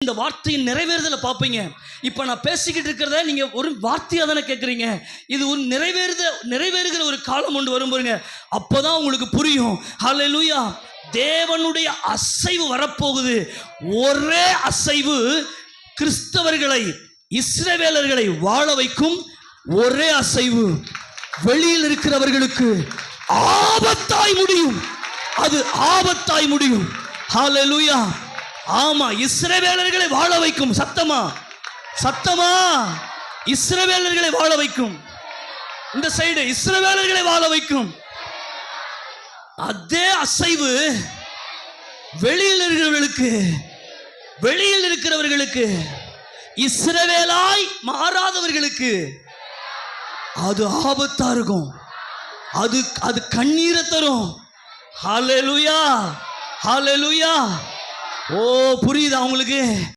இந்த வார்த்தையின் நிறைவேறுதலை பார்ப்பீங்க. இப்போ நான் பேசிக்கிட்டு இருக்கிறத நீங்கள் ஒரு வார்த்தையாக தானே கேட்குறீங்க. இது ஒரு நிறைவேறுகிற ஒரு காலம் ஒன்று வரும் பாருங்க. அப்போ தான் உங்களுக்கு புரியும். ஹல்லேலூயா. தேவனுடைய அசைவு வரப்போகுது. ஒரே அசைவு கிறிஸ்தவர்களை, இஸ்ரவேலர்களை வாழ வைக்கும். ஒரே அசைவு வெளியில் இருக்கிறவர்களுக்கு ஆபத்தாய் முடியும். அது ஆபத்தாய் முடியும். ஹல்லேலூயா. ஆமா, இஸ்ரவேலர்களை வாழ வைக்கும். சத்தமா சத்தமா இஸ்ரவேலர்களை வாழ வைக்கும். இந்த சைடு இஸ்ரவேலர்களை வாழ வைக்கும். அதே அசைவு வெளியில் இருக்கிறவர்களுக்கு இஸ்ரவேலாய் மாறாதவர்களுக்கு அது ஆபத்தா இருக்கும். அது கண்ணீரை தரும். ஹல்லேலூயா. ஹல்லேலூயா. ஓ, புரியுதா உங்களுக்கு?